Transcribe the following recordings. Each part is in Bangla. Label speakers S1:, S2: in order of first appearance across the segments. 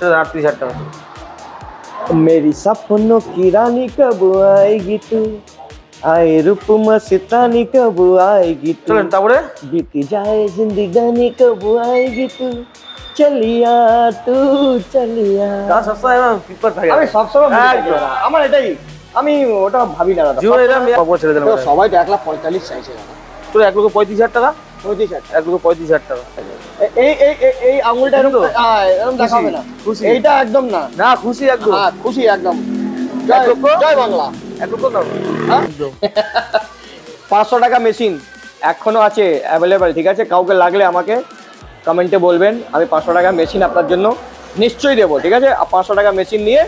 S1: 38,000 টাকা।
S2: मेरी सपनों की रानी कब आएगी तू, आए रूप मस्तानी कब आएगी तू,
S1: চলেন তারপরে
S2: बीत जाए जिंदगानी कब आएगी तू, चलिया तू चलिया।
S1: তার সবসময় পিপার থাকে।
S2: আমি সবসময় আমার এটাই, আমি ওটা ভাবি না দাদা।
S1: জীবন এটা আমি ছেড়ে দিলাম।
S2: সবাই তো 1,45,000 চাইছে দাদা।
S1: তো 1,35,000 টাকা,
S2: 35,000,
S1: 1,35,000 টাকা।
S2: এই আঙুলটা এরকম দেখাবে না,
S1: খুশি
S2: এইটা একদম না,
S1: না খুশি একদম,
S2: হ্যাঁ খুশি একদম। জয় বাংলা।
S1: 1,00,000 দাও।
S2: 500 টাকা মেশিন এখনো আছে অ্যাভেলেবেল, ঠিক আছে? কাউকে লাগলে আমাকে কমেন্টে বলবেন, আমি 500 টাকা মেশিন আপনার জন্য নিশ্চয়ই দেবো, ঠিক আছে? 500 টাকা মেশিন নিয়ে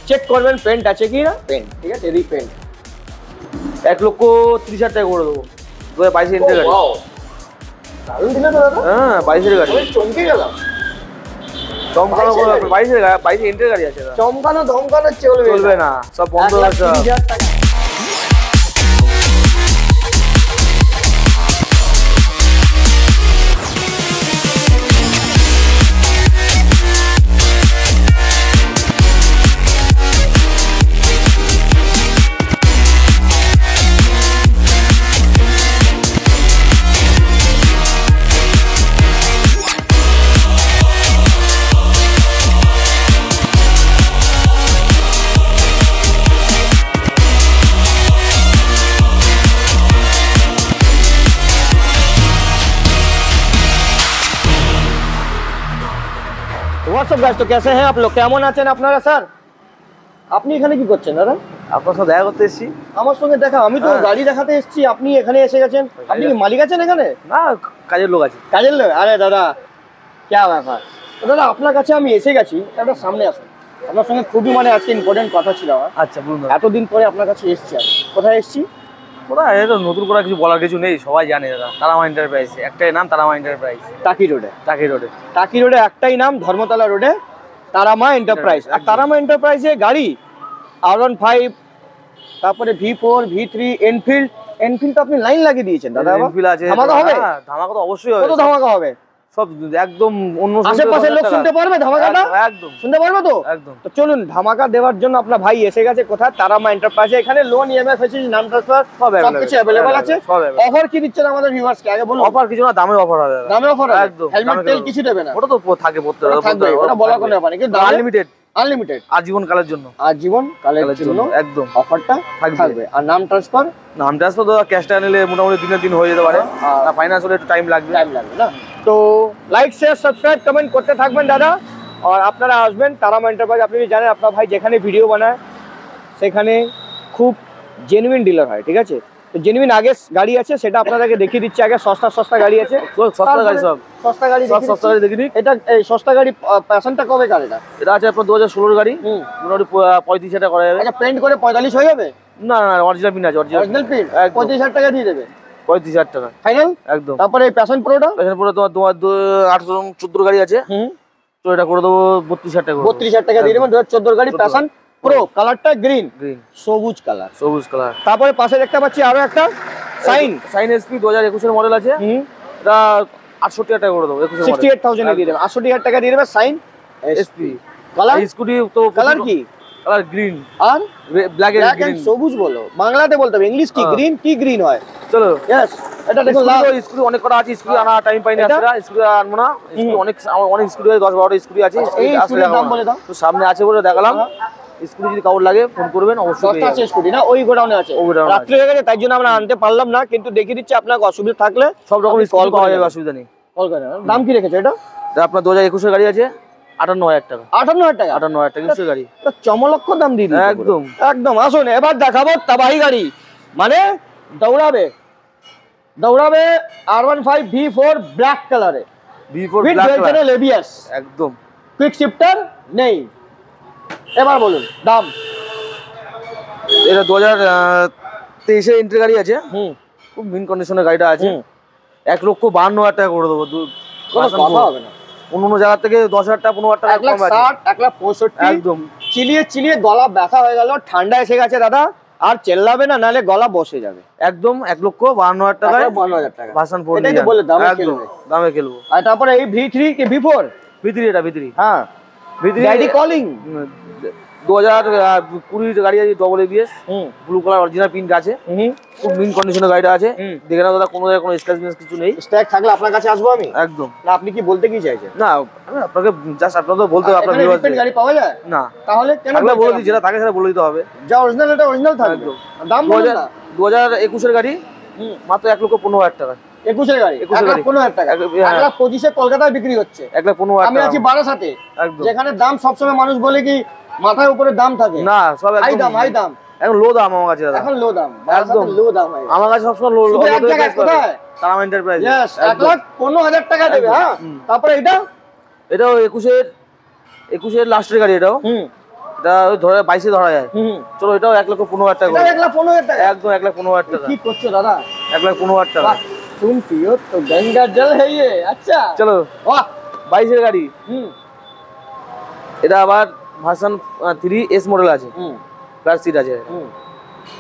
S2: চেক করবেন পেন্ট আছে কি না, পেন্ট, ঠিক আছে? এই পেন্ট
S1: 1,30,000 টাকা করে দেবো। 2022 এন্ট্রি গাড়ি।
S2: দারুণ দিলে তো দাদা।
S1: হ্যাঁ 22 গাড়ি।
S2: চমকে গেলাম।
S1: চমকানো 22 এন্ট্রি গাড়ি আছে।
S2: চমকানো ধমকানো
S1: চলবে না, সব বন্ধ আছে।
S2: 1,30,000 টাকা। হোয়াটসঅ্যাপ গাইস, তো কেমন हैं आप लोग? কেমন আছেন আপনারা স্যার? আপনি এখানে কি করছেন দাদা?
S1: আপনার সাথে দেখা করতে এসেছি।
S2: আমার সঙ্গে দেখা, আমি তো গাড়ি দেখাতে এসেছি, আপনি এখানে এসে গেছেন। আপনি কি মালিক আছেন এখানে?
S1: না, কাজের লোক আছে।
S2: কাজের লোক? আরে দাদা কি ব্যাপার দাদা, আপনার কাছে আমি এসে গেছি, একটা সামনে আসুন। আপনার সঙ্গে খুবই আজকে ইম্পর্টেন্ট কথা ছিল আমার।
S1: আচ্ছা বলুন।
S2: এতদিন পরে আপনার কাছে এসেছি আমি। কোথায় এসেছি?
S1: কোথায়? এটা নতুন করে কিছু বলার কিছু নেই, সবাই জানে দাদা। তারামা এন্টারপ্রাইজ, একটাই নাম তারামা এন্টারপ্রাইজ।
S2: টাকি রোডে।
S1: টাকি রোডে।
S2: টাকি রোডে একটাই নাম, ধর্মতলা রোডে তারামা এন্টারপ্রাইজ। আর তারামা এন্টারপ্রাইজে গাড়ি R15, তারপরে V4, V3, এনফিল্ড তো আপনি লাইন লাগিয়ে দিয়েছেন দাদা।
S1: এনফিল্ড আছে।
S2: ধামাকা হবে?
S1: ধামাকা তো অবশ্যই হবে।
S2: কত ধামাকা হবে?
S1: সব একদম অন্য
S2: আশেপাশের লোক শুনতে পারবে ধামাকাটা?
S1: একদম
S2: শুনতে পারবে তো?
S1: একদম।
S2: তো চলুন, ধামাকা দেওয়ার জন্য আপনার ভাই এসে গেছে। কোথায়? তারামা এন্টারপ্রাইজে। এখানে লোন, ইএমআই ফ্যাসিলিটি, নাম ট্রান্সফার সবকিছু অ্যাভেলেবল আছে। অফার কি দিচ্ছেন আমাদের ভিউয়ার্সকে আগে বলুন।
S1: অফার কিছু না, দামের অফার হবে।
S2: দামের অফার
S1: একদম।
S2: হেলমেট তেল কিছু দেবে না?
S1: ওটা তো থাকে
S2: থাকবে, ওটা বলার কোনো ব্যাপার নেই। কিন্তু আনলিমিটেড
S1: আজীবন কালের জন্য।
S2: আজীবন কালের জন্য
S1: একদম
S2: অফারটা থাকবে। আর নাম ট্রান্সফার
S1: তো ক্যাশ টাকা নিলে মোটামুটি দিনের দিন হয়ে যেতে পারে, আর ফাইন্যান্স হলে একটু টাইম লাগবে
S2: না। তো লাইক শেয়ার সাবস্ক্রাইব কমেন্ট করতে থাকবেন দাদা। আর আপনারা আসবেন তারামা এন্টারপ্রাইজ। আপনি জানেন আপনার ভাই যেখানে ভিডিও বানায় সেখানে খুব জেনুইন ডিলার হয়, ঠিক আছে? তো জেনুইন আগে গাড়ি আছে, সেটা আপনাদেরকে দেখিয়ে দিচ্ছি। আগে সস্তা গাড়ি আছে,
S1: সস্তা গাড়ি, সব
S2: সস্তা গাড়ি,
S1: সস্তা গাড়ি দেখি।
S2: এটা এই সস্তা গাড়ি প্যাশনটা কবে গাড়ি?
S1: এটা আছে আপনার 2016 গাড়ি, মোটামুটি 35,000 টাকা করা যাবে।
S2: আচ্ছা, পেন্ট করে 45 হয়ে যাবে?
S1: না না, অরিজিনাল পিন আছে,
S2: অরিজিনাল পিন। 35,000 টাকা দিয়ে দেবে?
S1: 35,000 টাকা
S2: ফাইনাল
S1: একদম।
S2: তারপরে এই প্যাশন প্রোটা?
S1: প্যাশন প্রো তোমার 814 গাড়ি আছে, তো এটা করে দেবো 32,000 টাকা।
S2: 32,000 টাকা দিয়ে দেবেন। 2014 গাড়ি প্যাশন প্রো, কালারটা গ্রিন, সবুজ কালার। তারপরে পাশে দেখতে পাচ্ছি আরো একটা সাইন
S1: এসপি 2021 এর মডেল আছে, এটা 68,000 টাকা করে দেবো।
S2: 68,000 এ দিয়ে দেবেন। 68,000 টাকা দিয়ে দেবেন সাইন এসপি। কালার
S1: স্কুটি তো
S2: কালার কি?
S1: কালার গ্রিন
S2: আর
S1: ব্ল্যাক এন্ড
S2: সবুজ বলো, বাংলাতে বলতে হবে, ইংলিশ কি? গ্রিন কি গ্রিন হয়?
S1: চলো
S2: यस, এটা দেখো
S1: স্কুটি অনেক করা আছে, স্কুটি আনা টাইম পাইনি আসলে, স্কুটি আনবো না। স্কুটি অনেক স্কুটি আছে, 10-12টা স্কুটি আছে।
S2: এই স্কুটির দাম বলে দাও।
S1: তো সামনে আছে বলে দেখালাম। স্কুটি যদি কাউর লাগে ফোন করবেন, অবশ্যই
S2: আছে স্কুটি না, ওই গোডাউনে আছে। রাত্রি হয়ে গেছে তাই জন্য আমরা আনতে পারলাম না, কিন্তু দেখিয়ে দিচ্ছি। আপনার অসুবিধা থাকলে
S1: সব রকম কল পাওয়া যাবে, অসুবিধা নেই।
S2: কল করেন। দাম কি রেখেছে এটা?
S1: আপনার 2021 এর গাড়ি আছে 58,000 টাকা।
S2: 58,000 টাকা?
S1: 58,000 টাকা ইউসের গাড়ি।
S2: চমলক্ষ দাম দিয়ে দিয়েছে
S1: একদম
S2: একদম। আসুন এবার দেখাবো তাবাহি গাড়ি, মানে দৌড়াবে R15 V4 ব্ল্যাক কালারে,
S1: V4 ব্ল্যাক কালার
S2: এবিএস
S1: একদম।
S2: কুইক শিফটার নেই। এবার বলুন দাম।
S1: এটা 2023 এর এন্ট্রি গাড়ি আছে, খুব মিন কন্ডিশনের গাড়িটা আছে। 1,52,000 টাকা করে দেবো।
S2: কোনো কথা হবে না।
S1: অন্য জায়গা থেকে 10,000 টাকা 15,000 টাকা কম আছে।
S2: 1,60,000 1,65,000
S1: একদম।
S2: চিলিয়ে গলা ব্যথা হয়ে গেল, ঠান্ডা এসে গেছে দাদা, আর চেল্লাবে না, নালে গলা বসে যাবে।
S1: একদম 1,52,000 টাকা।
S2: 52,000 টাকা
S1: ভার্সন 4
S2: এটাই তো বলে দামে খেলবে।
S1: দামে খেলবো।
S2: আর তারপরে এই V3 কি V4?
S1: V3 এটা V3।
S2: হ্যাঁ, ড্যাডি কলিং
S1: 2020 গাড়ি আছে, double ABS, blue colour original print আছে, খুব মিন কন্ডিশনের গাড়িটা আছে। দেখে না দাদা, কোনো জায়গায় কোনো স্ক্র্যাচ মিস কিছু নেই।
S2: স্ট্যাক থাকলে আপনার কাছে আসবো আমি
S1: একদম।
S2: না, আপনি কি বলতে কি চাইছেন?
S1: না, আমি আপনাকে জাস্ট আপনাদের বলতে হবে, আপনার ভিউয়ার্স
S2: গাড়ি পাওয়া যায়
S1: না,
S2: তাহলে কেন
S1: তাহলে বলে দিই, যেটা থাকে সেটা বলে দিতে হবে।
S2: যা অরিজিনাল এটা অরিজিনাল থাকবে।
S1: একদম।
S2: দাম বলেন না।
S1: 2021 এর গাড়ি, মাত্র 1,15,000 টাকা।
S2: 21 এর গাড়ি 1,15,000 টাকা। 1,25,000 কলকাতায় বিক্রি হচ্ছে।
S1: 1,15,000
S2: আমি আছি বারাসাতে,
S1: একদম,
S2: যেখানে দাম সবসময় মানুষ বলে কি মাথার উপরে দাম থাকে
S1: না, সব একদম
S2: হাই দাম
S1: এখন লো দাম আমার কাছে দাদা,
S2: এখন লো দাম,
S1: একদম
S2: লো দাম হয়
S1: আমার কাছে সবসময় লো।
S2: শুধু এক জায়গায় কোথায়?
S1: তারামা এন্টারপ্রাইজ।
S2: यस 1,15,000 টাকা দেবে। হ্যাঁ, তারপরে
S1: এটাও 21 লাস্টের গাড়ি। এটাও এটা ওই ধরে 22 ধরা যায়। চলো, এটাও 1,15,000 টাকা।
S2: এটা 1,15,000 টাকা
S1: একদম 1,15,000 টাকা।
S2: কি করছো দাদা?
S1: 1,15,000 টাকা।
S2: तुम पियो तो गंगा जल है ये। अच्छा
S1: চলো,
S2: वाह
S1: 22 গাড়ি। এটা আবার ভার্সন 3S মডেল আছে, ফ্ল্যাট সিট আছে।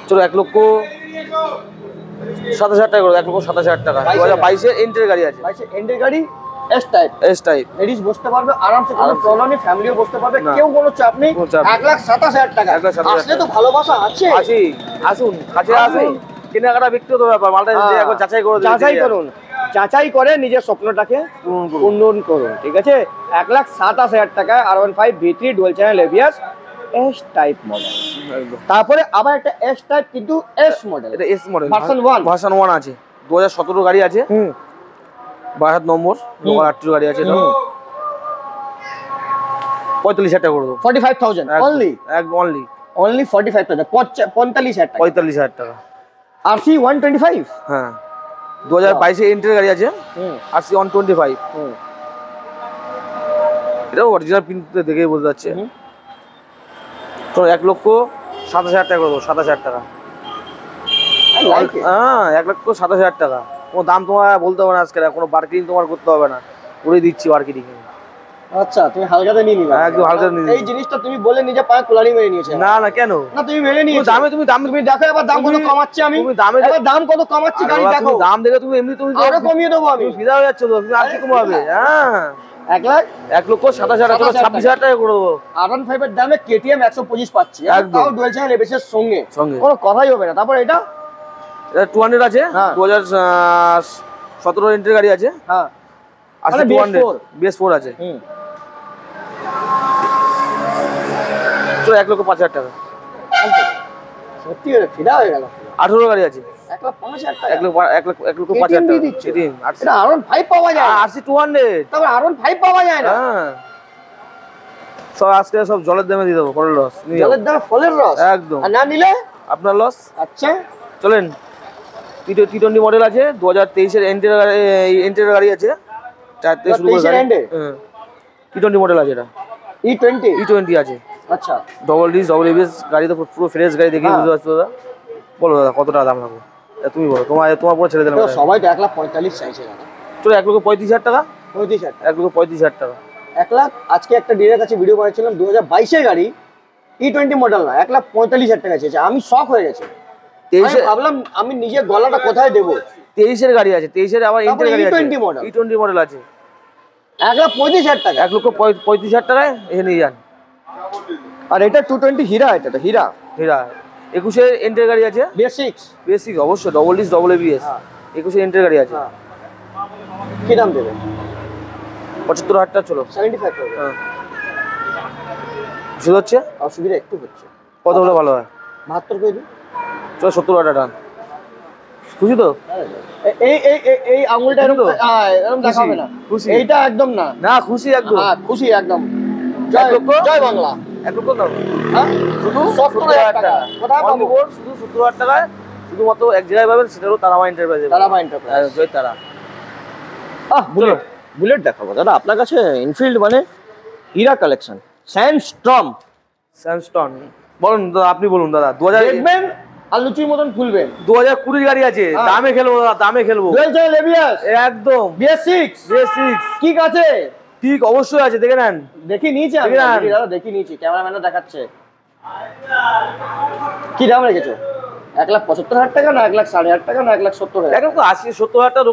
S1: চলো, 1,27,000 টাকা করে, 1,27,000 টাকা। 2022 এন্ট্রির গাড়ি আছে।
S2: 22 এন্ডের গাড়ি, এস টাইপ। লেডিস বসতে পারবে আরামসে, কোনো প্রবলেম নেই, ফ্যামিলিও বসতে পারবে, কেউ কোনো চাপ নেই। 1,27,000 টাকা। আসলে তো ভালোবাসা আছে।
S1: আসুন, কাছে আসুন। কেনাকাটা ব্যক্তিগত ব্যাপার, মালটা একবার যাচাই করুন,
S2: যাচাই করে নিজের স্বপ্নটাকে উন্নয়ন করুন। ঠিক আছে, 1,27,000 টাকায় R15 V3 dual channel ABS S type model. তারপরে আবার একটা এস টাইপ, কিন্তু এস মডেল,
S1: এটা এস মডেল
S2: ভার্সন 1
S1: আছে। 2017 গাড়ি আছে, 62 নম্বর লোকাল 8 গাড়ি আছে। এটা 45,000 টাকা করে দেবো।
S2: 45,000 অনলি, অনলি 45,000, 45,000 টাকা।
S1: 45,000 টাকা।
S2: RC 125।
S1: হ্যাঁ, 2022 এন্ট্রির গাড়ি আছে, RC 125। এটাও অরিজিনাল প্রিন্ট দেখেই বোঝা যাচ্ছে। তো 1,07,000 টাকা করে দেবো। 27,000 টাকা। হ্যাঁ, 1,07,000 টাকা। কোনো দাম তোমার বলতে হবে না আজকে, কোনো বার্গেনিং তোমার করতে হবে না, করে দিচ্ছি বার্গেনিং।
S2: আচ্ছা, তুমি হালকাতে নিয়ে নিবা।
S1: একদম হালকাতে নিয়ে।
S2: এই জিনিসটা তুমি বলে নিজে পায়ে কুলারি মেরে নিয়েছো।
S1: না না, কেন?
S2: না, তুমি মেরে নিয়েছো। তুমি দেখো এবার দাম কত কমাচ্ছি আমি।
S1: তুমি দাম
S2: কত কমাচ্ছি, গাড়ি দেখো।
S1: দাম দেখে তুমি এমনি তুমি
S2: আরো কমিয়ে দেবো আমি।
S1: ফিদা হয়ে যাচ্ছ তো, তুমি আর কি কমাবে? হ্যাঁ,
S2: 1,27,000
S1: টাকা। 26,000 টাকা করে দেবো।
S2: R15 এর দামে KTM 125 পাচ্ছি, তাও ডুয়াল চ্যানেল এবিএস এর সঙ্গে, কোনো কথাই হবে না। তারপর এটা
S1: 200 আছে, 2017 এন্ট্রির গাড়ি আছে।
S2: হ্যাঁ,
S1: আছে 200 BS4 আছে। চলো, 1,05,000 টাকা।
S2: সত্যি করে ফিদা হয়ে গেল।
S1: 18 গাড়ি আছে,
S2: 1,05,000 টাকা।
S1: 1,05,000 টাকা।
S2: এটা R15 পাওয়া যায়,
S1: RC 200।
S2: তবে R15 পাওয়া যায় না।
S1: হ্যাঁ, সব আজকে সব জলের দামে দিয়ে দেবো, ফলের লস।
S2: জলের দামে ফলের রস
S1: একদম,
S2: আর না নিলে
S1: আপনার লস।
S2: আচ্ছা,
S1: চলেন, T20 মডেল আছে, 2023 এর এন্ট্রির গাড়ি আছে। 4 থেকে শুরু করে গাড়ি। T20 মডেল আছে, এটা E20 আছে।
S2: আচ্ছা,
S1: ডবল ডিস ডবল এবিএস গাড়ি, তো পুরো ফ্রেশ গাড়ি দেখে বুঝতে পারছো দাদা। বলো দাদা, কত টাকা দাম লাগবে তুমি বলো, তোমার পুরো ছেড়ে দিলাম।
S2: সবাই তো 1,45,000 চাইছে দাদা।
S1: চলো, 1,35,000 টাকা। 1,35,000 টাকা।
S2: 1,00,000। আজকে একটা ডিলারের কাছে ভিডিও বানিয়েছিলাম, 2022 এর গাড়ি, E20 মডেল না, 1,45,000 টাকা চেয়েছে। আমি শক হয়ে গেছি। আমি ভাবলাম আমি নিজে গলাটা কোথায় দেবো।
S1: 23 এর গাড়ি আছে, 23 এর আবার এন্ট্রি গাড়ি আছে, E20 মডেল আছে।
S2: 1,35,000 টাকা।
S1: 1,35,000 টাকায় এখানে নিয়ে যান।
S2: আর এটা 220 হীরা, এটা তো হীরা
S1: 21 এর এন্ট্রি গাড়ি আছে, বেসিক অবশ্যই, ডবল ডিস ডবল এবিএস। 21 এর এন্ট্রি গাড়ি আছে।
S2: কি দাম দেবে?
S1: 75,000 টাকা। চলো,
S2: 75 টাকা।
S1: হ্যাঁ, বুঝতে হচ্ছে,
S2: অসুবিধা একটু হচ্ছে।
S1: কত হলে ভালো হয়?
S2: 72 করে দিই।
S1: চলো, 70,000 টাকা। খুশি তো?
S2: এই আঙুলটা এরকম দেখাবে না। খুশি? এইটা একদম না।
S1: না, খুশি একদম।
S2: হ্যাঁ, খুশি একদম। জয় বাংলা।
S1: 1 লক্ষ দাও।
S2: হ্যাঁ, শুধু 70,000 টাকা। কোথায় পাবো?
S1: শুধু 70,000 টাকায় শুধুমাত্র এক জায়গায় পাবেন, সেটা হলো তারামা এন্টারপ্রাইজ। জয় তারা।
S2: বুলেট দেখাবো দাদা আপনার কাছে। ইনফিল্ড মানে হীরা কালেকশন, স্যান্ডস্টর্ম।
S1: বলুন দাদা, আপনি বলুন দাদা। 2000
S2: দেখবেন আর লুচির মতন খুলবেন।
S1: 2020 গাড়ি আছে, দামে খেলবো দাদা, দামে খেলবো।
S2: ডুয়াল চ্যানেল এবিএস
S1: একদম,
S2: BS6 ঠিক আছে?
S1: ঠিক অবশ্যই আছে, দেখে নেন।
S2: দেখি নিয়েছি আমি দাদা, দেখি নিয়েছি, ক্যামেরাম্যানও দেখাচ্ছে। কি দাম রেখেছো? 1,75,000 টাকা না 1,60,000 টাকা না 1,70,000?
S1: 1,80,000 70,000 টাকা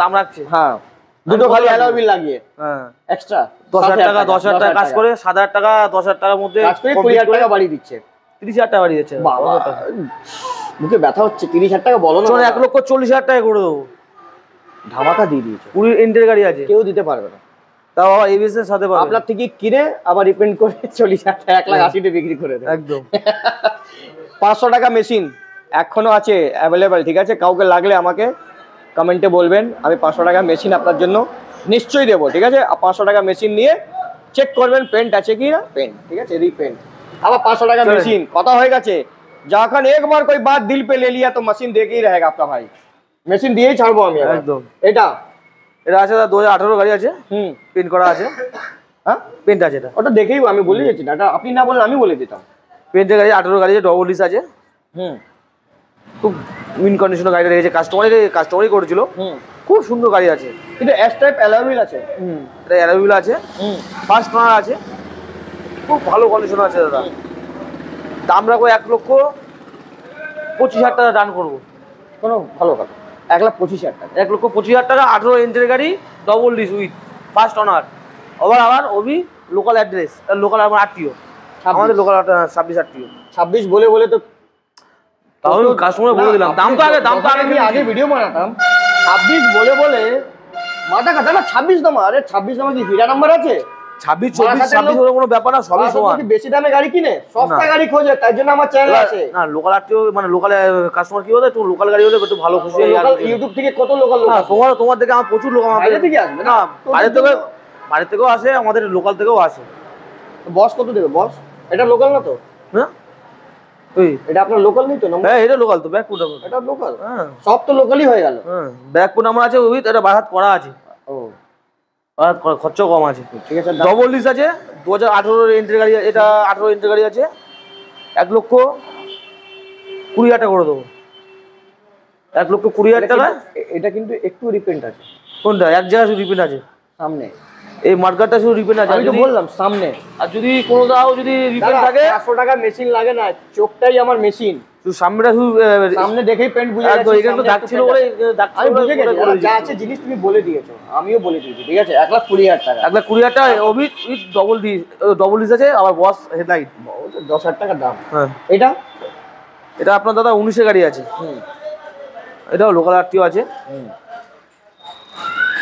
S1: দাম রাখছে।
S2: হ্যাঁ, দুটো খালি অ্যালয় হুইল লাগিয়ে
S1: হ্যাঁ
S2: এক্সট্রা
S1: 10,000 টাকা 10,000 টাকা কাজ করে 7,000 টাকা 10,000 টাকার মধ্যে
S2: কাজ করে 20,000 টাকা বাড়ি দিচ্ছে।
S1: 30,000 টাকা বাড়িয়ে দিচ্ছে।
S2: বাবা মুখে ব্যথা হচ্ছে। 30,000 টাকা বলো না,
S1: 1,40,000 টাকা করে দেবো।
S2: ধামাকা দিয়ে দিয়েছে।
S1: 20 ইন্টের গাড়ি আছে,
S2: কেউ দিতে পারবে না।
S1: তাও আবার এবিএস এর সাথে পাবে।
S2: আপনার থেকে কিনে আবার রিপেন্ট করে 40,000 1,80,000 বিক্রি করে দেবে
S1: একদম।
S2: 500 টাকা মেশিন এখনো আছে অ্যাভেলেবেল, ঠিক আছে? কাউকে লাগলে আমাকে কমেন্টে বলবেন, আমি 500 টাকা মেশিন আপনার জন্য নিশ্চয়ই দেবো, ঠিক আছে? 500 টাকা মেশিন নিয়ে চেক করবেন পেন্ট আছে কি না, পেন্ট, ঠিক আছে? রিপেন্ট। আবার 500 টাকা মেশিন, কথা হয়ে গেছে। যখন একবার कोई बात दिल पे ले लिया तो मशीन देके ही रहेगा आपका भाई। মেশিন দিয়েই ছাড়বো আমি
S1: একদম।
S2: এটা
S1: আছে 2018 গাড়ি আছে, পেন্ট করা আছে।
S2: হ্যাঁ
S1: পেন্ট আছে এটা,
S2: ওটা দেখেই আমি বলে দিচ্ছি না, এটা আপনি না বললে আমি বলে দিতাম।
S1: পেন্টের গাড়ি 18 গাড়ি আছে, ডবল ডিস আছে। খুব মিন কন্ডিশনে গাড়িটা রেখেছে, কাস্টমারই করেছিল। খুব সুন্দর গাড়ি আছে।
S2: কিন্তু এস টাইপ অ্যালয় হুইল আছে।
S1: এটা অ্যালয় হুইল আছে, ফার্স্ট ওনার আছে, খুব ভালো কন্ডিশন আছে দাদা। দাম রাখবো 1,25,000 টাকা দান করবো।
S2: কোনো ভালো কথা, 1,25,000 টাকা।
S1: 1,25,000 টাকা 18 ইঞ্চের গাড়ি, double disc with first owner. আবার ওবি লোকাল অ্যাড্রেস, লোকাল আমার আরটিও, আমাদের লোকাল 26 আরটিও।
S2: 26 বলে বলে তো
S1: তাহলে কাস্টমার বলে দিলাম। দাম তো আগে
S2: আগে ভিডিও বানাতাম। 26 বলে বলে মাথা কথা না। 26 দাম, আরে 26 দামে কি হিরা নাম্বার আছে?
S1: 26 হলে কোনো ব্যাপার না, সবই সমান।
S2: বেশি দামে গাড়ি কিনে সস্তা গাড়ি খোঁজে, তাই জন্য আমার চ্যানেল আছে।
S1: না লোকাল আরটিও মানে লোকাল কাস্টমার কি বলে, একটু লোকাল গাড়ি হলে একটু ভালো খুশি হয়।
S2: ইউটিউব থেকে কত লোকাল লোক আসে।
S1: তোমার থেকে আমার প্রচুর লোক,
S2: বাইরে থেকে আসবে
S1: না, বাইরে থেকেও আসে, আমাদের লোকাল থেকেও আসে।
S2: বস কত দেবে বস? এটা লোকাল না তো?
S1: হ্যাঁ
S2: এটা আপনার লোকাল নেই তো?
S1: হ্যাঁ এটা লোকাল তো, ব্যাকপুট
S2: এটা লোকাল।
S1: হ্যাঁ
S2: সব তো লোকালই হয়ে গেল।
S1: হ্যাঁ ব্যাকপুট আমার আছে, উইথ এটা বাহাত করা আছে।
S2: ও
S1: বাহাত খরচা কম আছে,
S2: ঠিক আছে।
S1: ডবল ডিস আছে, 2018 ইঞ্চের গাড়ি, এটা 18 ইঞ্চের গাড়ি আছে। 1,20,000 টাকা করে দেবো। 1,20,000 টাকা।
S2: এটা কিন্তু একটু রিপেন্ট আছে।
S1: কোনটা? এক জায়গায় শুধু রিপেন্ট আছে,
S2: সামনে
S1: এই মার্কারটা শুধু রিপেন্ট আছে।
S2: আমি তো বললাম সামনে।
S1: আর যদি কোনো দাও যদি রিপেন্ট থাকে,
S2: 500 টাকা মেশিন লাগে না, চোখটাই আমার মেশিন।
S1: শুধু সামনেটা শুধু
S2: সামনে দেখেই পেন্ট বুঝে যাচ্ছে।
S1: এখানে তো দাগ ছিল বলে
S2: আমি বুঝে গেছি, যা আছে জিনিস তুমি বলে দিয়েছো, আমিও বলে দিয়েছি, ঠিক আছে? 1,20,000 টাকা।
S1: 1,20,000 টাকা উইথ ডবল ডিস আছে, আবার বস হেডলাইট।
S2: 10,000 টাকা দাম।
S1: হ্যাঁ
S2: এটা
S1: আপনার দাদা 19 গাড়ি আছে। এটাও লোকাল আরটিও আছে।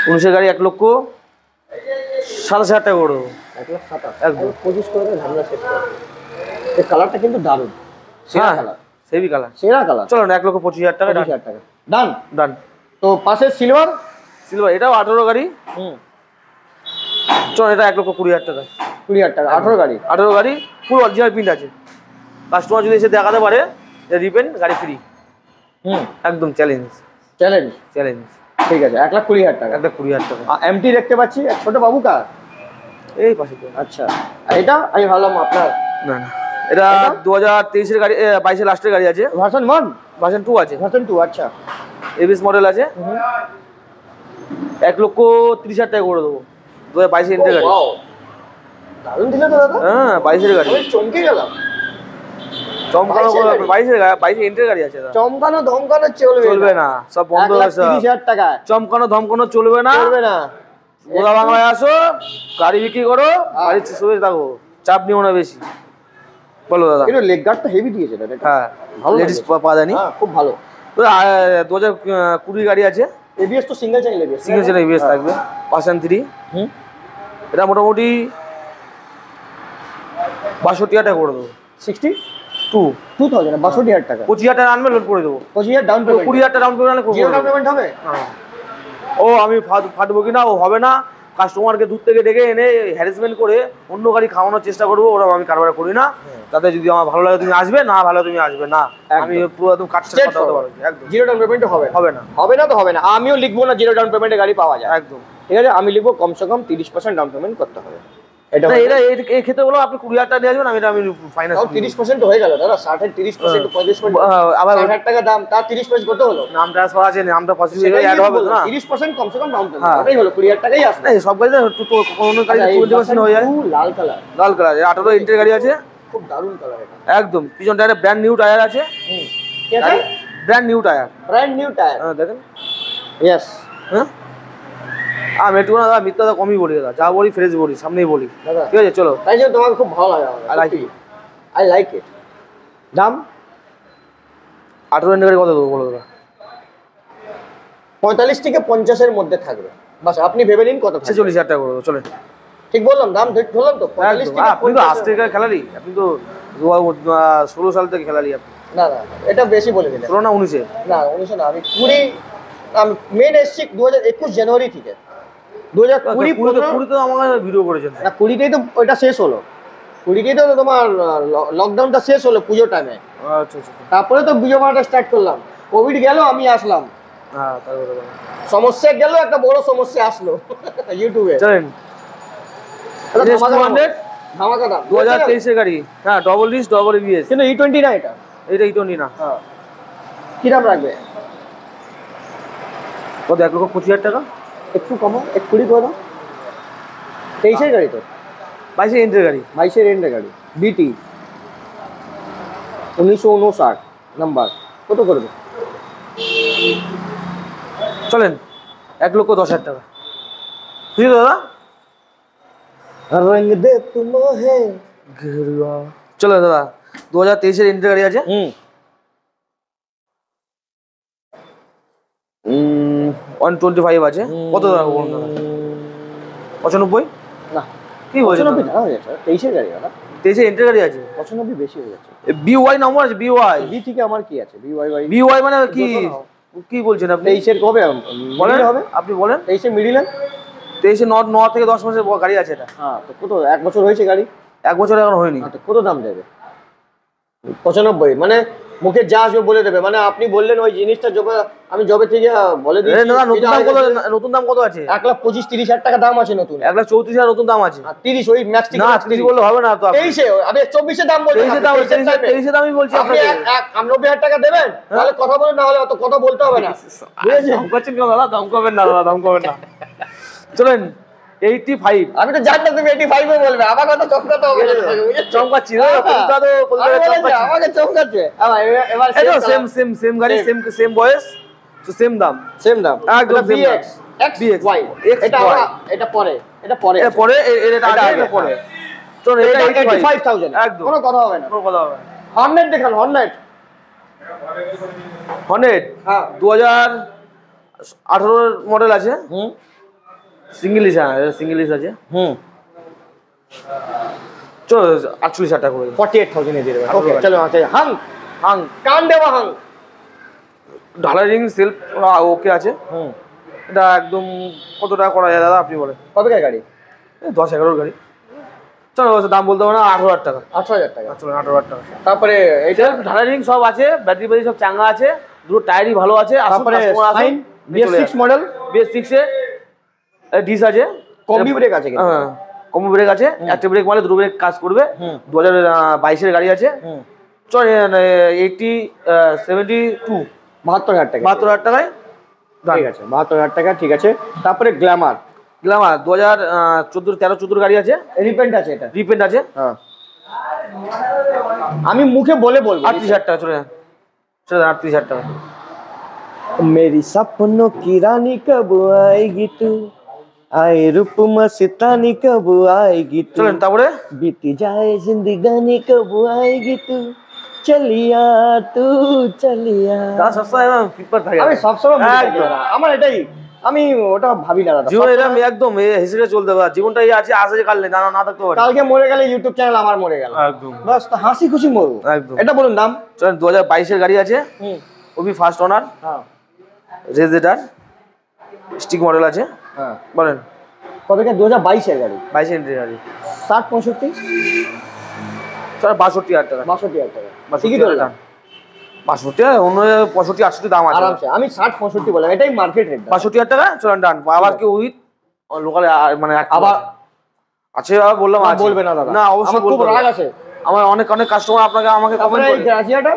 S1: 19 গাড়ি 1,27,000 টাকা করে দেবো।
S2: 1,27,000
S1: একদম
S2: 25 করে ঝামেলা শেষ করে। এই কালারটা কিন্তু দারুণ, সেরা কালার,
S1: সেভি কালার,
S2: সেরা কালার।
S1: চলো না 1,25,000 টাকা,
S2: 25,000 টাকা ডান।
S1: ডান।
S2: তো পাশে সিলভার
S1: এটাও 18 গাড়ি। চলো এটা 1,20,000 টাকা।
S2: 20,000 টাকা 18 গাড়ি।
S1: 18 গাড়ি ফুল অরিজিনাল প্রিন্ট আছে। কাস্টমার যদি এসে দেখাতে পারে যে রিপেন্ট, গাড়ি ফ্রি। একদম চ্যালেঞ্জ।
S2: ঠিক আছে 1,20,000 টাকা।
S1: 1,20,000 টাকা।
S2: এমটি দেখতে পাচ্ছি, এক ছোট বাবু কার?
S1: এই পাশে তো।
S2: আচ্ছা, আর এটা আমি ভাবলাম আপনার।
S1: না এটা 2023 এর গাড়ি, 22 এর লাস্টের গাড়ি আছে।
S2: ভার্সন 1,
S1: ভার্সন 2 আছে।
S2: ভার্সন 2, আচ্ছা।
S1: এবিএস মডেল আছে। 1,30,000 টাকা করে দেবো। 2022 এর গাড়ি।
S2: দারুণ দিলে তো দাদা।
S1: হ্যাঁ 22 এর গাড়ি।
S2: আমি চমকে গেলাম।
S1: চমকানো 22 এর গাড়ি আছে।
S2: চমকানো ধমকানো
S1: চলবে না, সব বন্ধ আছে।
S2: 1,30,000 টাকা।
S1: চমকানো ধমকানো চলবে না। গোদা বাংলায় আসো, গাড়ি বিক্রি করো, গাড়ি শুয়ে থাকো, চাপ নিও না বেশি। বলো দাদা।
S2: কিন্তু লেগ গার্ডটা হেভি দিয়েছে দাদা।
S1: হ্যাঁ
S2: ভালো
S1: লেডিস পাওয়া যায়নি।
S2: হ্যাঁ খুব ভালো।
S1: 2020 গাড়ি আছে।
S2: এবিএস তো single channel ABS.
S1: Single channel ABS থাকবে। ভার্সন 3। এটা মোটামুটি 62,000 টাকা করে দেবো।
S2: 62,000 62,000 টাকা।
S1: 25,000 টাকা আনবে, লোড করে দেবো।
S2: 25,000 ডাউন পেমেন্ট।
S1: 20,000 টাকা ডাউন পেমেন্ট আনলে
S2: জিরো ডাউন পেমেন্ট হবে।
S1: ও আমি ফাটবো কিনা, ও হবে না। কাস্টমারকে দূর থেকে ডেকে এনে হ্যারাসমেন্ট করে অন্য গাড়ি খাওয়ানোর চেষ্টা করবো, ওরা আমি কারবার করি না। তাতে যদি আমার ভালো লাগে তুমি আসবে, না ভালো তুমি আসবে না। আমি পুরো একদম কাটছে কথা বলতে পারবো। একদম
S2: জিরো ডাউন পেমেন্ট হবে না। হবে না তো হবে না। আমিও লিখবো না জিরো ডাউন পেমেন্টে গাড়ি পাওয়া যায়।
S1: একদম
S2: ঠিক আছে, আমি লিখবো কমসে কম 30% ডাউন পেমেন্ট করতে হবে। এটা
S1: এই ক্ষেত্রে বলো আপনি 20,000 টাকা দিয়ে আসবেন, আমি ফাইন্যান্স।
S2: 30% হয়ে গেল দাদা। 60 এর 30%, 35%, আবার 60,000 টাকা দাম, তার 30% কত হলো?
S1: নাম ট্রান্সফার আছে, নামটা পসিবল অ্যাড হবে না।
S2: 30% কমসে কম ডাউন পেমেন্ট, ওটাই হলো 20,000 টাকাই আসবে।
S1: এই সব গাড়িতে কোনো গাড়ি 20% হয়ে যায়।
S2: লাল কালার,
S1: 18 ইঞ্চের গাড়ি আছে।
S2: খুব দারুণ কালার এটা।
S1: একদম পিছন টায়ারে ব্র্যান্ড নিউ টায়ার আছে।
S2: কি আছে?
S1: Brand new tyre.
S2: Brand new tyre.
S1: দেখেন।
S2: ইয়েস।
S1: হ্যাঁ একটু না দাদা, মিথ্যা দাদা কমই বলি দাদা, যা বলি ফ্রেশ বলি, সামনেই বলি,
S2: দাদা
S1: ঠিক আছে চলো।
S2: তাই জন্য তোমাকে খুব ভালো লাগে
S1: I like it.
S2: I like it. দাম
S1: 18 ইঞ্চি গাড়ি কত দেবো বলো দাদা?
S2: 45 থেকে 50-এর মধ্যে থাকবে, বাস আপনি ভেবে নিন কত থাকবে।
S1: 46,000 টাকা করে দেবো, চলে।
S2: ঠিক বললাম দাম, ঠিক বললাম তো? 45
S1: একদম,
S2: থেকে
S1: আপনি তো
S2: 50
S1: আজ থেকে খেলালি, আপনি তো 16 সাল থেকে খেলালি আপনি।
S2: না না, এটা বেশি বলে দিলেন।
S1: 16 না 19-এ?
S2: না 19 না, আমি 20, আমি মেন এসছি 2021 জানুয়ারি থেকে। 2020
S1: তো আমার ভিডিও করেছেন।
S2: না 20তেই তো ওইটা শেষ হলো, 20তেই তো তোমার লকডাউনটা শেষ হলো পুজোর টাইমে।
S1: আচ্ছা আচ্ছা,
S2: তারপরে তো ভিডিও বানাতে স্টার্ট করলাম, কোভিড গেল আমি আসলাম,
S1: হ্যাঁ তারপরে
S2: সমস্যা গেল, একটা বড় সমস্যা আসলো ইউটিউবে।
S1: চলেন।
S2: ধামাকা দাম
S1: 2023 এর গাড়ি, হ্যাঁ, ডবল ডিস ডবল এবিএস,
S2: কিন্তু E20 না এটা,
S1: এটা E20 না।
S2: হ্যাঁ কি দাম রাখবে?
S1: কত? 1,25,000 টাকা।
S2: একটু কমো, 1 করে দাও। 23-এর গাড়ি তো?
S1: 22 এন্ট্রির গাড়ি,
S2: 22-এর এন্ডের গাড়ি, বিটি 1959 নাম্বার, কত করবে?
S1: চলেন 1,10,000 টাকা। খুশি তো দাদা?
S2: রঙ দে তুম হে
S1: ঘেরুয়া। চলো দাদা, 2023 এর এন্ট্রি গাড়ি আছে। 125 আছে। কত দাদা বলুন দাদা? 95?
S2: না
S1: কি বলছেন?
S2: 95 না হয়ে যাচ্ছে, 23-এর গাড়ি দাদা,
S1: 23 এর এন্ট্রি গাড়ি আছে।
S2: 95 বেশি হয়ে যাচ্ছে।
S1: বিওয়াই নাম্বার আছে, বিওয়াই।
S2: বি থেকে আমার কি আছে? বিওয়াই
S1: বিওয়াই মানে কি? কি বলছেন আপনি?
S2: 23-এর কবে
S1: বলেন,
S2: হবে?
S1: আপনি বলেন।
S2: 23-এর মিডিলে
S1: 23 9 থেকে 10 মাসের গাড়ি আছে এটা।
S2: হ্যাঁ, তো কত, 1 বছর হয়েছে গাড়ি?
S1: 1 বছর এখন হয়নি।
S2: তো কত দাম দেবে? 95, মানে মুখে যা আসবে বলে দেবে, মানে আপনি বললেন ওই জিনিসটা জবে আমি জবে থেকে বলে দিয়েছি।
S1: না, নতুন দাম কত? নতুন দাম কত আছে?
S2: 1,25,000-30,000 টাকা দাম আছে নতুন।
S1: 1,34,000 নতুন দাম আছে।
S2: আর 30 ওই ম্যাক্স
S1: না 30 বললে হবে না তো।
S2: 23-এ, আমি 24-এ দাম বলছি।
S1: 23 দাম, 23 দামই বলছি
S2: আপনি
S1: আপনাকে।
S2: 90,000 টাকা দেবেন, তাহলে কথা বলেন, না হলে অত কথা বলতে হবে না, বুঝেছেন?
S1: দাম করছেন কেন দাদা? দাম করবেন না দাদা, দাম করবেন না। চলেন 85।
S2: আমি তো জানতাম তুমি 85 এ বলবে, আমার কথা চমকাতে হবে না,
S1: চমকাচ্ছি দাদা, কোনটা তো চমকাচ্ছি।
S2: আমাকে চমকাচ্ছে। এবার
S1: এটা সেম গাড়ি, সেম বয়স, তো সেম দাম।
S2: সেম দাম,
S1: একদম সেম দাম।
S2: XY, এটা পরে, এটা পরে,
S1: এটা পরে, এটা আগে, এটা পরে। চল এটা
S2: 85,000
S1: একদম,
S2: কোনো কথা হবে না,
S1: কোনো কথা হবে না।
S2: হর্নেট দেখান, হর্নেট।
S1: হর্নেট
S2: হ্যাঁ
S1: 2018 মডেল আছে, সিঙ্গেল ইস, হ্যাঁ সিঙ্গেল ইস আছে। চলো 48,000 টাকা করে
S2: 48,000 এ দিয়ে দেবেন। ওকে চলো, আচ্ছা হাং
S1: হাং
S2: কান দেওয়া হাং,
S1: ঢালাই রিং সেলফ ওকে আছে। এটা একদম কত টাকা করা যায় দাদা আপনি বলেন?
S2: কবেকার গাড়ি?
S1: 10-11 গাড়ি। চলো দাম বলতে হবে না, 18,000 টাকা।
S2: 18,000 টাকা।
S1: চলো 18,000 টাকা।
S2: তারপরে
S1: এটা ঢালাই রিং সব আছে, ব্যাটারি ব্যাটারি সব চাঙ্গা আছে, দুটো টায়ারই ভালো আছে।
S2: তারপরে সাইন BS6 মডেল,
S1: BS6 এ ডিস আছে,
S2: কম্বি ব্রেক আছে কিন্তু।
S1: হ্যাঁ কম্বো ব্রেক আছে, একটা ব্রেক মানে দুটো ব্রেক কাজ করবে। 2022 এর গাড়ি আছে। চল 72
S2: 72,000 টাকা।
S1: 72,000 টাকায়
S2: ঠিক আছে, 72,000 টাকা, ঠিক আছে। তারপরে গ্ল্যামার,
S1: গ্ল্যামার 2013-14 গাড়ি আছে,
S2: রিপেন্ট আছে, এটা
S1: রিপেন্ট আছে।
S2: হ্যাঁ আমি মুখে বলে বলবো।
S1: 38,000 টাকা। চলে 38,000 টাকা।
S2: मेरी सपनों की रानी कब आएगी तू, आए रूप मस्तानी कब आएगी तू,
S1: চলেন তারপরে
S2: बीती जाए जिंदगानी कब आएगी तू, चलिया तू चलिया।
S1: দাদা সবসময় ফিটপার থাকে।
S2: আমি সবসময়
S1: একদম।
S2: আমার এটাই, আমি ওটা ভাবি না দাদা।
S1: জীবন এরকম একদম হেসে চলতে হবে, জীবনটা এই আছে, আসে কাল নেই, না থাকতে পারে।
S2: কালকে মরে গেলে ইউটিউব চ্যানেল আমার মরে গেল,
S1: একদম
S2: বাস তো হাসি খুশি মরবো।
S1: একদম।
S2: এটা বলুন দাম।
S1: চলেন 2022 এর গাড়ি আছে, ওবি ফার্স্ট ওনার,
S2: হ্যাঁ
S1: রেজেডার স্টিক মডেল আছে।
S2: হ্যাঁ
S1: বলেন
S2: কবেকার? 2022 এর গাড়ি,
S1: 22 এন্ট্রি গাড়ি।
S2: 60-65,
S1: চল 62,000 টাকা।
S2: 62,000 টাকা।
S1: 62,000
S2: ঠিকই বললাম।
S1: 62, অন্য 65-68 দাম আছে
S2: আরামসে আমি 60-65 বললাম, এটাই মার্কেট রেট।
S1: 62,000 টাকা। চলেন ডান। আবার কি উইথ লোকাল মানে
S2: আবার
S1: আছে, আবার বললাম আছে।
S2: বলবে না দাদা,
S1: না অবশ্যই
S2: আমার খুব
S1: বলবো।
S2: রাগ আছে।
S1: আমার অনেক কাস্টমার আমাকে কমেন্ট করে।
S2: গ্রাজিয়াটা,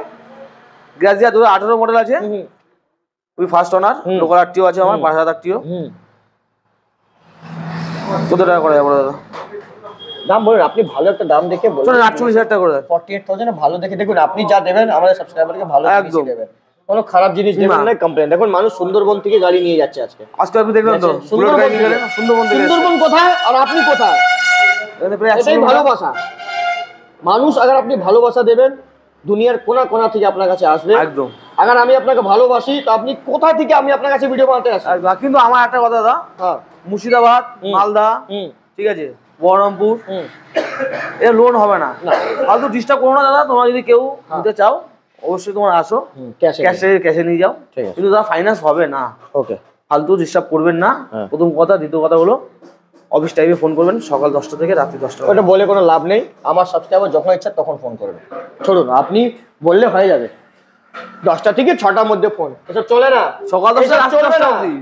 S1: গ্রাজিয়া 2018 মডেল আছে, ওই ফার্স্ট ওনার, লোকাল আরটিও আছে আমার, 5,000 আরটিও। কত টাকা করে যাবো দাদা?
S2: দাম বলুন, আপনি ভালো একটা দাম দেখে বলুন।
S1: চলেন 48,000 টাকা করে দেন।
S2: 48,000 ভালো দেখে দেখুন, আপনি যা দেবেন আমাদের সাবস্ক্রাইবারকে ভালো জিনিস দেবেন। কোনো খারাপ জিনিস দেবেন
S1: না।
S2: না, কমপ্লেন। দেখুন মানুষ সুন্দরবন থেকে গাড়ি নিয়ে যাচ্ছে আজকে।
S1: আজকে আপনি দেখলেন তো
S2: সুন্দরবন
S1: বুলেট গাড়ি নিয়ে
S2: থেকে।
S1: গেলেন, সুন্দরবন থেকে
S2: সুন্দরবন কোথায় আর আপনি কোথায়?
S1: এখানে প্রায় 100
S2: এটাই
S1: কিলোমিটার।
S2: ভালোবাসা। মানুষ আগে আপনি ভালোবাসা দেবেন, দুনিয়ার কোনা কোনা থেকে আপনার কাছে আসবে।
S1: একদম
S2: আগে আমি আপনাকে ভালোবাসি, তো আপনি কোথা থেকে আমি আপনার কাছে ভিডিও বানাতে আসি?
S1: একদম। কিন্তু আমার একটা কথা দাদা,
S2: হ্যাঁ।
S1: মুর্শিদাবাদ,
S2: হুম।
S1: মালদা,
S2: হুম
S1: ঠিক আছে, বহরমপুর,
S2: হুম
S1: এ লোন হবে না।
S2: না।
S1: ফালতু ডিস্টার্ব করো না দাদা। তোমরা যদি কেউ
S2: হ্যাঁ।
S1: নিতে চাও অবশ্যই তোমরা আসো,
S2: ক্যাশে
S1: ক্যাশে নিয়ে যাও।
S2: ঠিক আছে।
S1: কিন্তু দাদা ফাইন্যান্স হবে না।
S2: ওকে।
S1: ফালতু ডিস্টার্ব করবেন না,
S2: হ্যাঁ।
S1: প্রথম কথা। দ্বিতীয় কথা হলো অফিস টাইমে ফোন করবেন, সকাল 10টা থেকে রাত্রি 10টা।
S2: ওটা বলে কোনো লাভ নেই। আমার সাবস্ক্রাইবার যখন ইচ্ছা তখন ফোন করবে। চলুন, আপনি বললে হয়ে যাবে 10টা থেকে 6টার মধ্যে ফোন। এসব চলে না,
S1: সকাল 10টা
S2: এসব
S1: রাত্রি
S2: চলবে
S1: 10টা
S2: না।
S1: অবধি।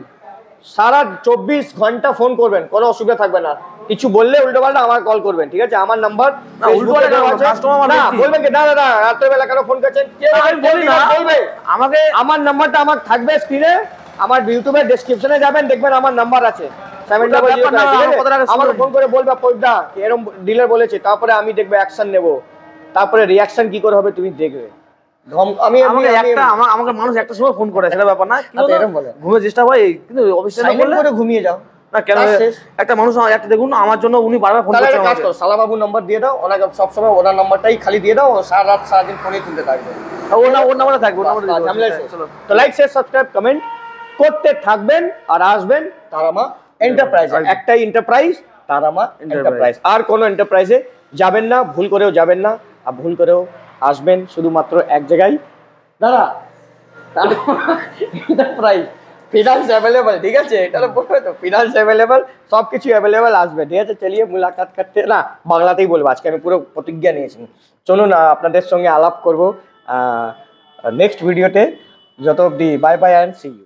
S2: সারা 24 ঘন্টা ফোন করবেন, কোনো অসুবিধা থাকবে না। কিছু বললে উল্টো পাল্টা আমার কল করবেন, ঠিক আছে? আমার নাম্বার
S1: না, উল্টোপাল্টা কেন? customer আমার
S2: না
S1: ব্যক্তি।
S2: বলবেন কি না দাদা রাত্রেবেলা কেন ফোন করছেন? কে
S1: না, আমি বলি না।
S2: বলবে।
S1: আমাকে
S2: আমার নাম্বারটা আমার থাকবে স্ক্রিনে, আমার ইউটিউবের ডেসক্রিপশনে যাবেন, দেখবেন আমার নাম্বার আছে।
S1: ওটা ব্যাপার না, আমার কথাটা আগে
S2: আমার
S1: শুনুন।
S2: ফোন করে বলবে পয়দা এরকম ডিলার বলেছে, তারপরে আমি দেখবে অ্যাকশন নেব। তারপরে রিঅ্যাকশন কি করে হবে তুমি দেখবে।
S1: আমাকে আমাকে মানুষ একটা সময় ফোন করে, সেটা ব্যাপার না। কিন্তু
S2: আচ্ছা, এরকম বলে।
S1: ঘুমের চেষ্টা হয়, কিন্তু অফিস টাইমে
S2: সাইলেন্ট
S1: করলে
S2: করে ঘুমিয়ে যাও।
S1: না কেন?
S2: কাজ শেষ।
S1: একটা মানুষ একটা দেখুন না, আমার জন্য উনি বারবার ফোন
S2: তাহলে
S1: করছেন
S2: একটা কাজ
S1: আমাকে।
S2: করো, সালাবাবুর নাম্বার দিয়ে দাও, ওনাকে সবসময় ওনার নাম্বারটাই খালি দিয়ে দাও, ও সারা রাত সারাদিন ফোনে তুলতে থাকবে।
S1: ওর নাম্বারে থাকবে, ওর নাম্বারে
S2: বাস, ঝামেলা শেষ।
S1: চলো।
S2: তো লাইক শেয়ার সাবস্ক্রাইব কমেন্ট করতে থাকবেন আর আসবেন তারামা এন্টারপ্রাইজ। একটাই এন্টারপ্রাইজ, তারামা এন্টারপ্রাইজ। আর কোনো এন্টারপ্রাইজে যাবেন না, ভুল করেও যাবেন না। আর ভুল করেও আসবেন শুধুমাত্র এক জায়গায়, দাদা এন্টারপ্রাইজ। ফিনান্স অ্যাভেলেবল, ঠিক আছে? এটা বলবে তো ফিনান্স অ্যাভেলেবল, সব কিছু অ্যাভেলেবল আসবে, ঠিক আছে? চলিয়ে মুলাকাত করতে, না বাংলাতেই বলবো, আজকে আমি পুরো প্রতিজ্ঞা নিয়েছি। চলুন আপনাদের সঙ্গে আলাপ করবো নেক্সট ভিডিওতে। যত অবধি bye bye and see you.